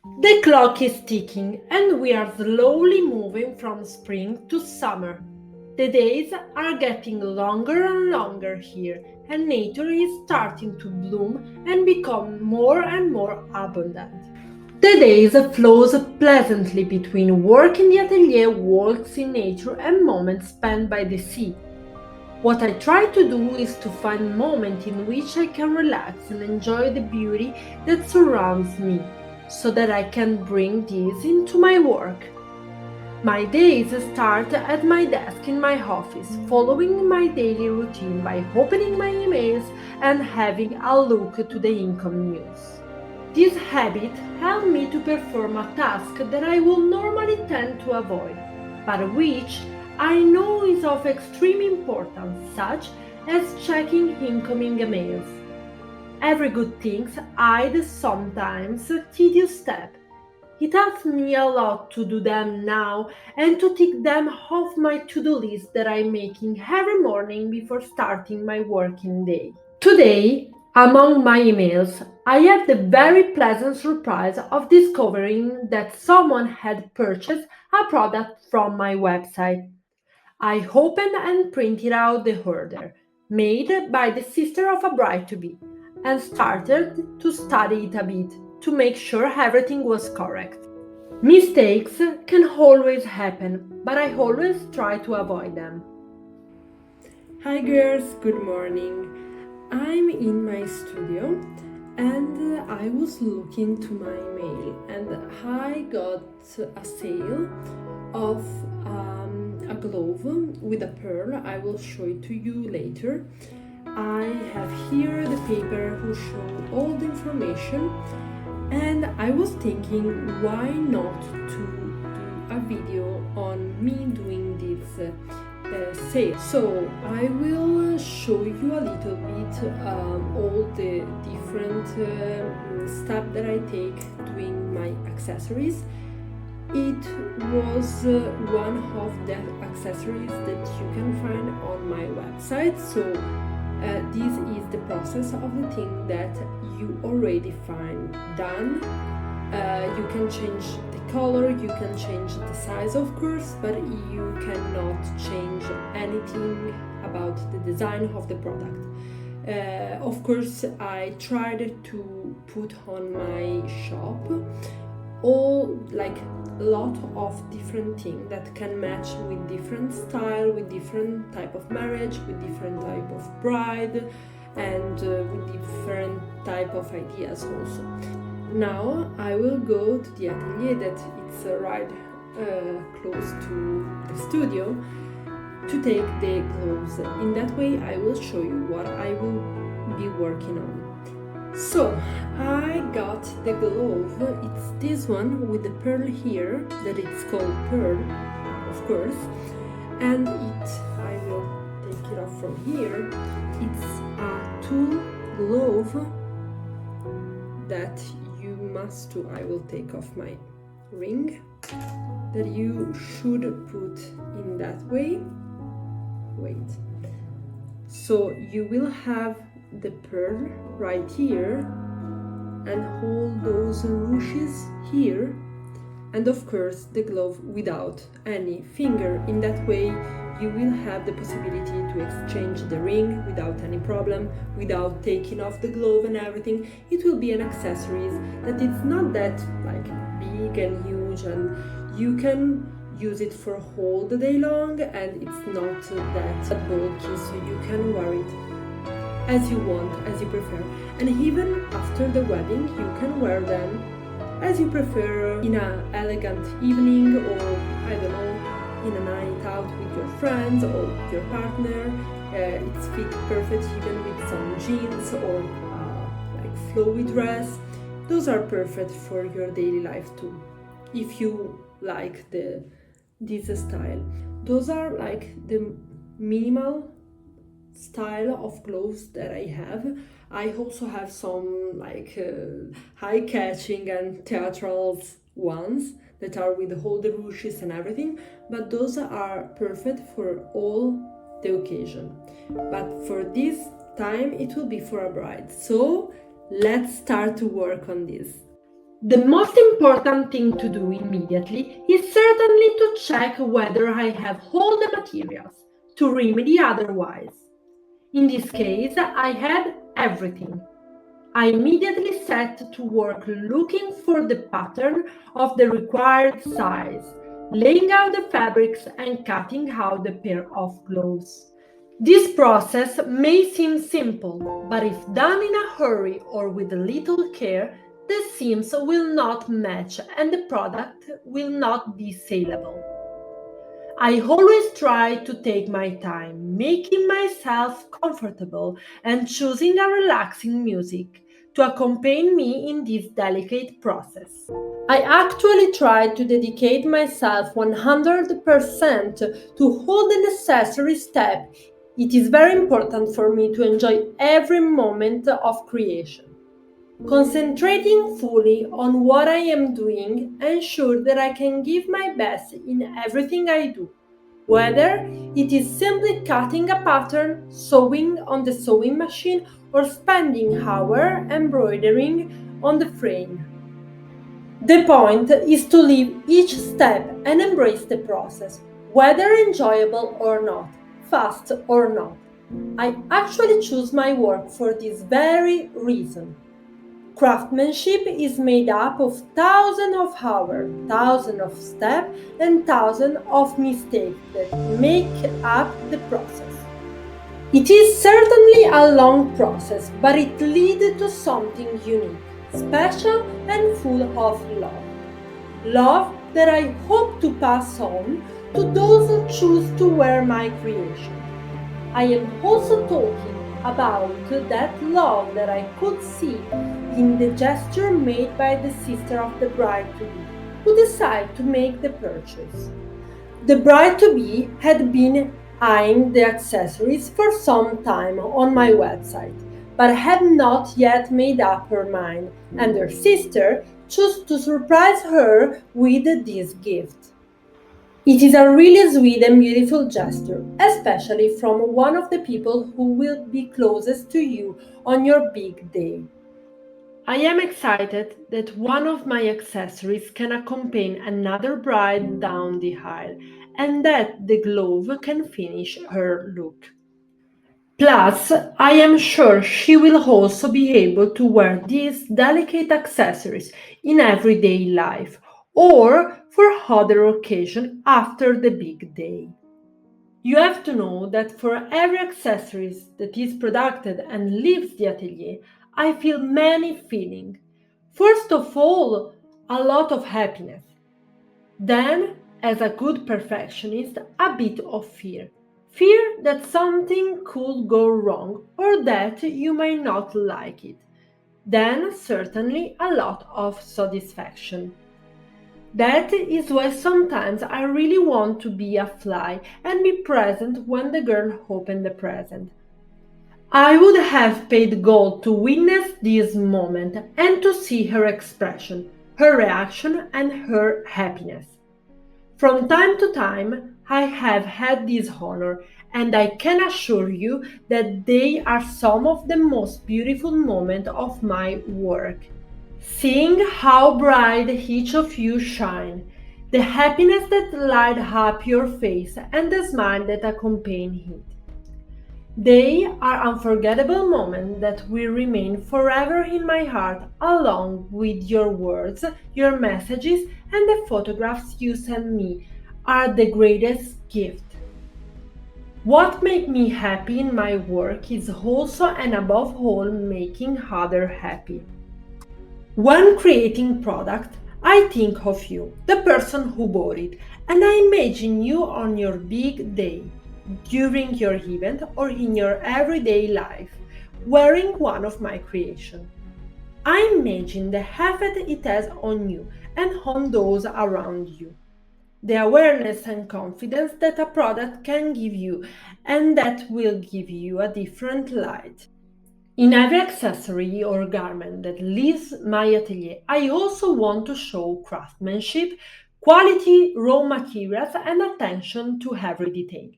The clock is ticking and we are slowly moving from spring to summer. The days are getting longer and longer here, and nature is starting to bloom and become more and more abundant. The days flows pleasantly between work in the atelier, walks in nature, and moments spent by the sea. What I try to do is to find moments in which I can relax and enjoy the beauty that surrounds me, so that I can bring this into my work. My days start at my desk in my office, following my daily routine by opening my emails and having a look to the income news. This habit helped me to perform a task that I would normally tend to avoid, but which I know is of extreme importance, such as checking incoming emails. Every good thing hides sometimes a tedious step. It helps me a lot to do them now and to tick them off my to-do list that I'm making every morning before starting my working day. Today, among my emails, I had the very pleasant surprise of discovering that someone had purchased a product from my website. I opened and printed out the order, made by the sister of a bride-to-be, and started to study it a bit to make sure everything was correct. Mistakes can always happen, but I always try to avoid them. Hi girls, good morning. I'm in my studio and I was looking to my mail and I got a sale of a glove with a pearl. I will show it to you later. I have here the paper who show all the information and I was thinking why not to do a video on me doing this sale. So I will show you a little bit all the different steps that I take doing my accessories. It was one of the accessories that you can find on my website. So this is the process of the thing that you already find done. You can change the color, you can change the size of course, but you cannot change anything about the design of the product. Of course, I tried to put on my shop all like a lot of different things that can match with different style, with different type of marriage, with different type of bride, and with different type of ideas also. Now I will go to the atelier that it's right close to the studio to take the gloves. In that way I will show you what I will be working on. So I got the glove, it's this one with the pearl here, that it's called pearl, of course, and I will take it off from here. It's a tulle glove that you must do. I will take off my ring, that you should put in that way. Wait. So you will have the pearl right here and hold those ruches here, and of course the glove without any finger. In that way you will have the possibility to exchange the ring without any problem, without taking off the glove and everything. It will be an accessory that it's not that like big and huge, and you can use it for all the day long, and it's not that bulky, so you can wear it as you want, as you prefer. And even after the wedding you can wear them as you prefer, in an elegant evening, or I don't know, in a night out with your friends or your partner. It's fit perfect even with some jeans or like flowy dress. Those are perfect for your daily life too, if you like this style. Those are like the minimal style of clothes that I have. I also have some like eye-catching and theatrical ones that are with all the ruches and everything, but those are perfect for all the occasion. But for this time it will be for a bride. So let's start to work on this. The most important thing to do immediately is certainly to check whether I have all the materials to remedy otherwise. In this case, I had everything. I immediately set to work looking for the pattern of the required size, laying out the fabrics and cutting out the pair of gloves. This process may seem simple, but if done in a hurry or with little care, the seams will not match and the product will not be saleable. I always try to take my time, making myself comfortable and choosing a relaxing music to accompany me in this delicate process. I actually try to dedicate myself 100% to all the necessary steps. It is very important for me to enjoy every moment of creation. Concentrating fully on what I am doing ensures that I can give my best in everything I do, whether it is simply cutting a pattern, sewing on the sewing machine, or spending hours embroidering on the frame. The point is to live each step and embrace the process, whether enjoyable or not, fast or not. I actually choose my work for this very reason. Craftsmanship is made up of thousands of hours, thousands of steps, and thousands of mistakes that make up the process. It is certainly a long process, but it leads to something unique, special, and full of love. Love that I hope to pass on to those who choose to wear my creation. I am also talking about that love that I could see in the gesture made by the sister of the bride to be, who decided to make the purchase. The bride to be had been eyeing the accessories for some time on my website, but had not yet made up her mind, and her sister chose to surprise her with this gift. It is a really sweet and beautiful gesture, especially from one of the people who will be closest to you on your big day. I am excited that one of my accessories can accompany another bride down the aisle and that the glove can finish her look. Plus, I am sure she will also be able to wear these delicate accessories in everyday life or for other occasion after the big day. You have to know that for every accessory that is produced and leaves the atelier, I feel many feelings. First of all, a lot of happiness. Then, as a good perfectionist, a bit of fear. Fear that something could go wrong or that you may not like it. Then, certainly, a lot of satisfaction. That is why sometimes I really want to be a fly and be present when the girl opened the present. I would have paid gold to witness this moment and to see her expression, her reaction, and her happiness. From time to time, I have had this honor, and I can assure you that they are some of the most beautiful moments of my work. Seeing how bright each of you shine, the happiness that light up your face, and the smile that accompany it. They are unforgettable moments that will remain forever in my heart, along with your words, your messages, and the photographs you send me are the greatest gift. What makes me happy in my work is also and above all making others happy. When creating product, I think of you, the person who bought it, and I imagine you on your big day, during your event or in your everyday life, wearing one of my creations. I imagine the effect it has on you and on those around you. The awareness and confidence that a product can give you and that will give you a different light. In every accessory or garment that leaves my atelier, I also want to show craftsmanship, quality, raw materials, and attention to every detail.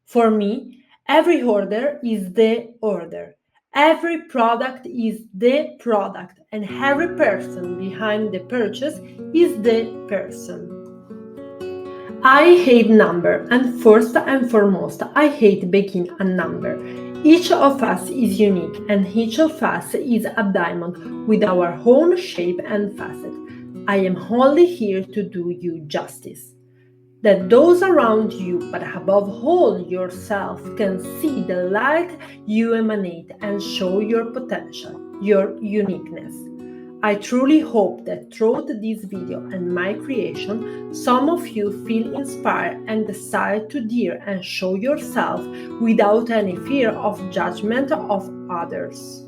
For me, every order is the order. Every product is the product, and every person behind the purchase is the person. I hate number, and first and foremost, I hate being a number. Each of us is unique, and each of us is a diamond with our own shape and facet. I am only here to do you justice. That those around you, but above all yourself, can see the light you emanate and show your potential, your uniqueness. I truly hope that through this video and my creation, some of you feel inspired and decide to dare and show yourself without any fear of judgment of others.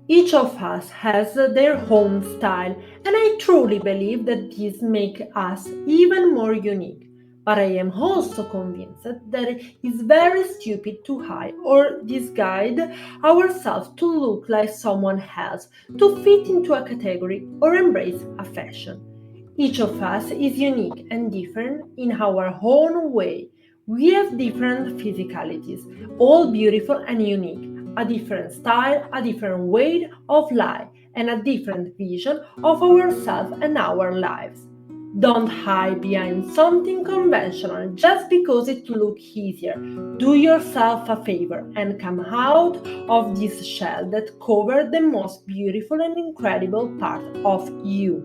Each of us has their own style, and I truly believe that this makes us even more unique. But I am also convinced that it is very stupid to hide or disguise ourselves to look like someone else, to fit into a category or embrace a fashion. Each of us is unique and different in our own way. We have different physicalities, all beautiful and unique, a different style, a different way of life, and a different vision of ourselves and our lives. Don't hide behind something conventional just because it looks easier. Do yourself a favor and come out of this shell that covers the most beautiful and incredible part of you.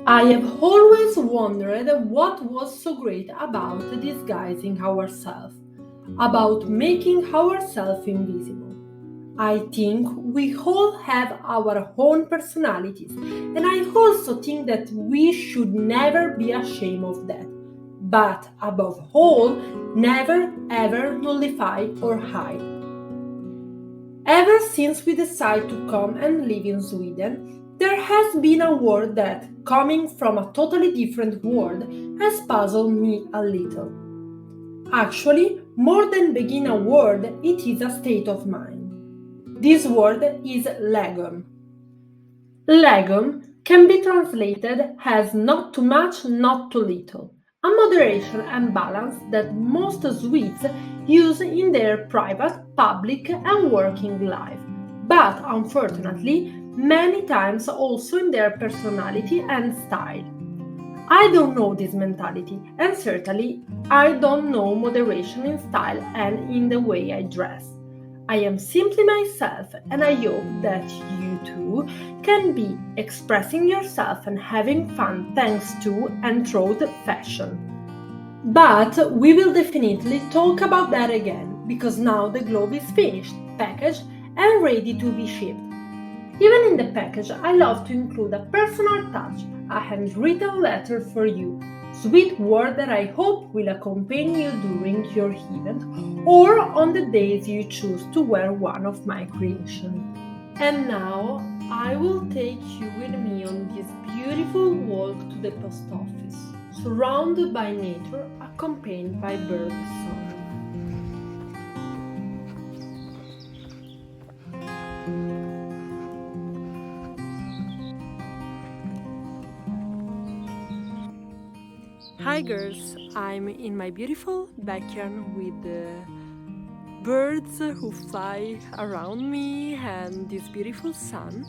I have always wondered what was so great about disguising ourselves, about making ourselves invisible. I think we all have our own personalities, and I also think that we should never be ashamed of that. But above all, never ever nullify or hide. Ever since we decided to come and live in Sweden, there has been a word that, coming from a totally different world, has puzzled me a little. Actually, more than being a word, it is a state of mind. This word is legum. Legum can be translated as not too much, not too little, a moderation and balance that most Swedes use in their private, public, and working life, but unfortunately, many times also in their personality and style. I don't know this mentality, and certainly I don't know moderation in style and in the way I dress. I am simply myself, and I hope that you too can be expressing yourself and having fun thanks to and through the fashion. But we will definitely talk about that again, because now the glove is finished, packaged, and ready to be shipped. Even in the package, I love to include a personal touch, a handwritten letter for you, sweet word that I hope will accompany you during your event or on the days you choose to wear one of my creations. And now I will take you with me on this beautiful walk to the post office, surrounded by nature, accompanied by bird song. Hi girls, I'm in my beautiful backyard with the birds who fly around me and this beautiful sun,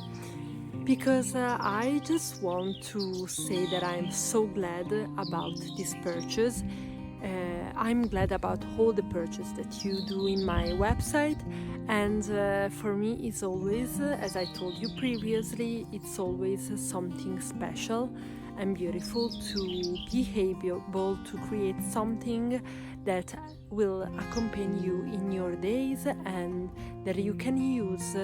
because I just want to say that I'm so glad about this purchase. I'm glad about all the purchase that you do in my website, and for me it's always, as I told you previously, it's always something special and beautiful to be able to create something that will accompany you in your days and that you can use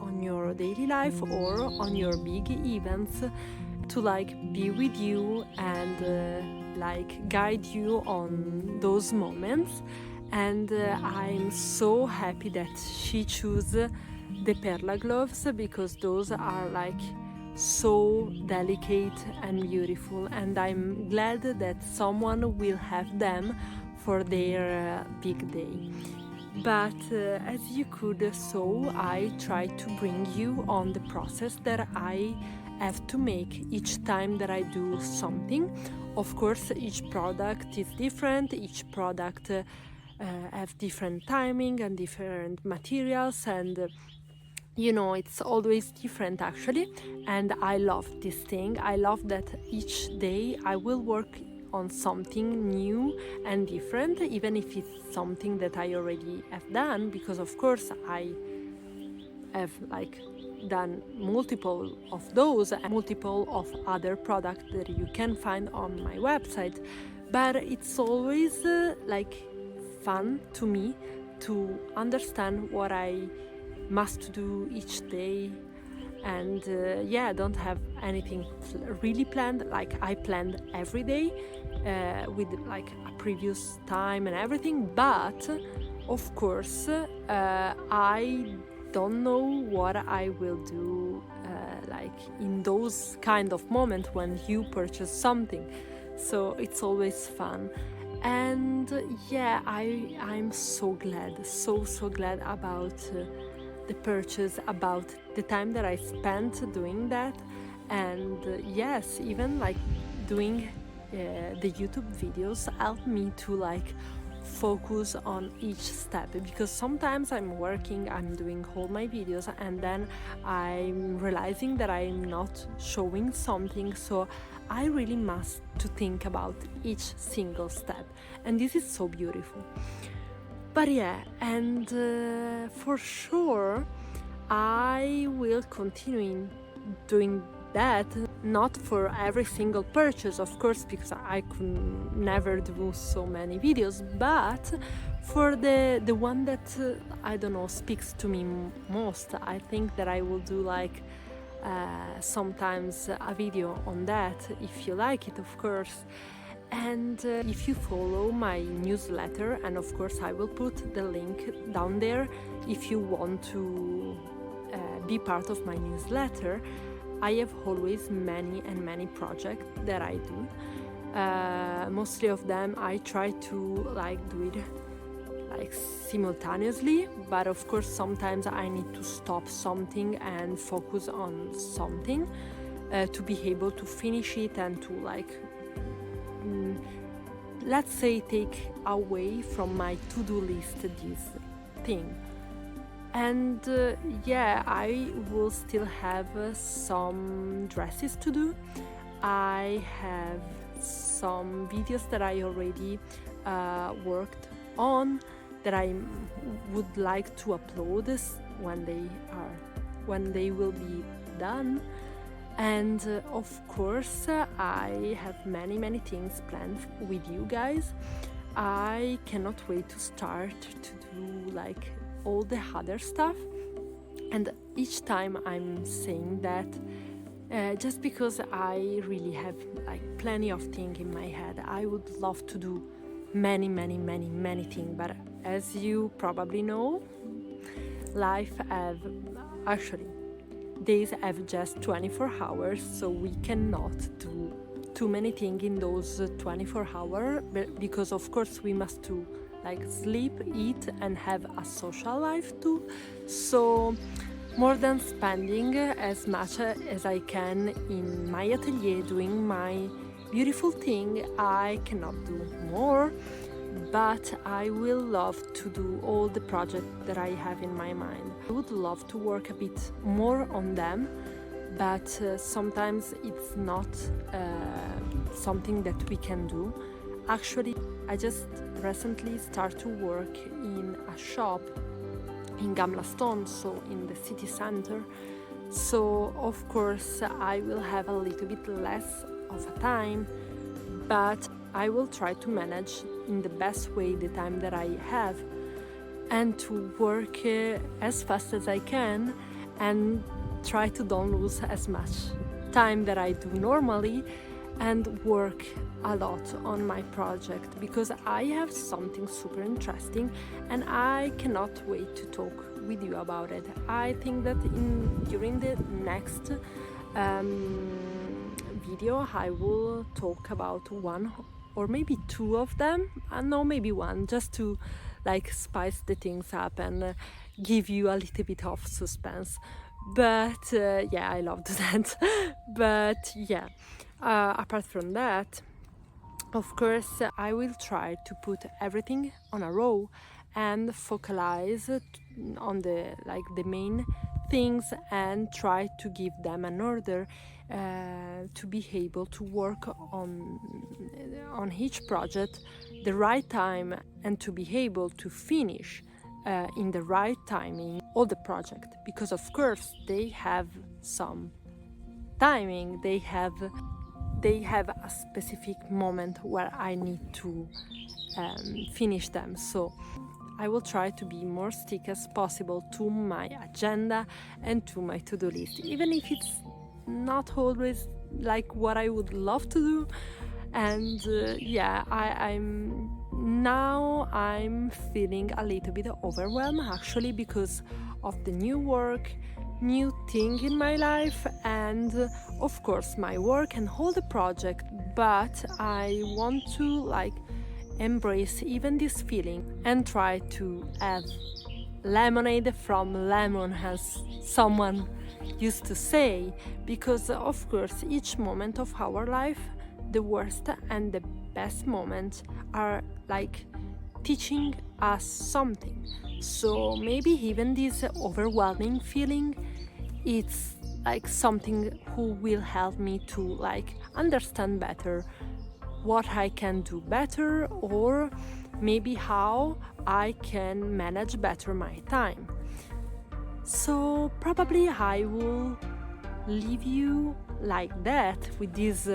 on your daily life or on your big events to be with you and guide you on those moments. And I'm so happy that she chose the perla gloves, because those are so delicate and beautiful, and I'm glad that someone will have them for their big day. But as you could saw, I try to bring you on the process that I have to make each time that I do something. Of course, each product is different, each product have different timing and different materials, and you know, it's always different actually. And I love this thing. I love that each day I will work on something new and different, even if it's something that I already have done, because of course I have like done multiple of those and multiple of other products that you can find on my website. But it's always like fun to me to understand what I must do each day. And yeah, I don't have anything really planned. Like I planned every day with like a previous time and everything, but of course I don't know what I will do like in those kind of moments when you purchase something. So it's always fun. And yeah, I'm so glad, so glad about the purchase, about the time that I spent doing that. And yes, even like doing the YouTube videos helped me to like focus on each step, because sometimes I'm working, I'm doing all my videos, and then I'm realizing that I'm not showing something, so I really must to think about each single step, and this is so beautiful. But yeah, and for sure I will continue doing that, not for every single purchase, of course, because I could never do so many videos, but for the one that I don't know, speaks to me most. I think that I will do like sometimes a video on that, if you like it, of course. And if you follow my newsletter, and of course I will put the link down there if you want to be part of my newsletter, I have always many projects that I do. Mostly of them I try to like do it like simultaneously, but of course sometimes I need to stop something and focus on something to be able to finish it and to like let's say take away from my to-do list this thing. And yeah, I will still have some dresses to do. I have some videos that I already worked on that I would like to upload when they will be done. And of course I have many things planned with you guys. I cannot wait to start to do like all the other stuff. And each time I'm saying that just because I really have like plenty of things in my head. I would love to do many things, but as you probably know, days have just 24 hours, so we cannot do too many things in those 24 hours, because of course we must do like sleep, eat, and have a social life too. So more than spending as much as I can in my atelier doing my beautiful thing, I cannot do more, but I will love to do all the projects that I have in my mind. I would love to work a bit more on them, but sometimes it's not something that we can do. Actually, I just recently started to work in a shop in Gamla, so in the city center. So of course I will have a little bit less of a time, but I will try to manage in the best way the time that I have, and to work as fast as I can, and try to don't lose as much time that I do normally, and work a lot on my project, because I have something super interesting and I cannot wait to talk with you about it. I think that during the next video I will talk about one or maybe two of them, no, maybe one, just to like spice the things up and give you a little bit of suspense. But yeah, I love that. But yeah, apart from that, Of course, I will try to put everything on a row and focalize on the main things and try to give them an order to be able to work on each project the right time and to be able to finish in the right timing all the project, because of course they have some timing, they have a specific moment where I need to finish them. So I will try to be more stick as possible to my agenda and to my to-do list, even if it's not always like what I would love to do. And I'm feeling a little bit overwhelmed actually, because of the new work, new thing in my life, and of course my work and all the project. But I want to embrace even this feeling and try to have lemonade from lemon, as someone used to say, because of course each moment of our life, the worst and the best moments, are teaching us something. So maybe even this overwhelming feeling, it's something who will help me to understand better what I can do better, or maybe how I can manage better my time. So probably I will leave you like that with this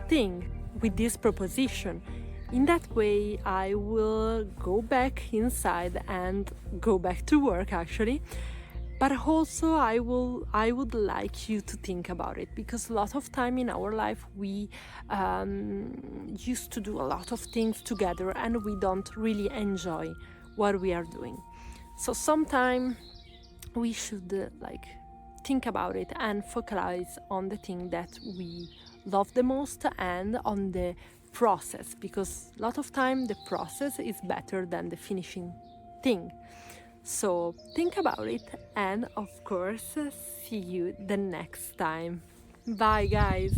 thing, with this proposition. In that way, I will go back inside and go back to work actually. But also I would like you to think about it, because a lot of time in our life we used to do a lot of things together and we don't really enjoy what we are doing. So sometime we should think about it and focalize on the thing that we love the most and on the process, because a lot of time the process is better than the finishing thing. So think about it, and of course, see you the next time. Bye, guys.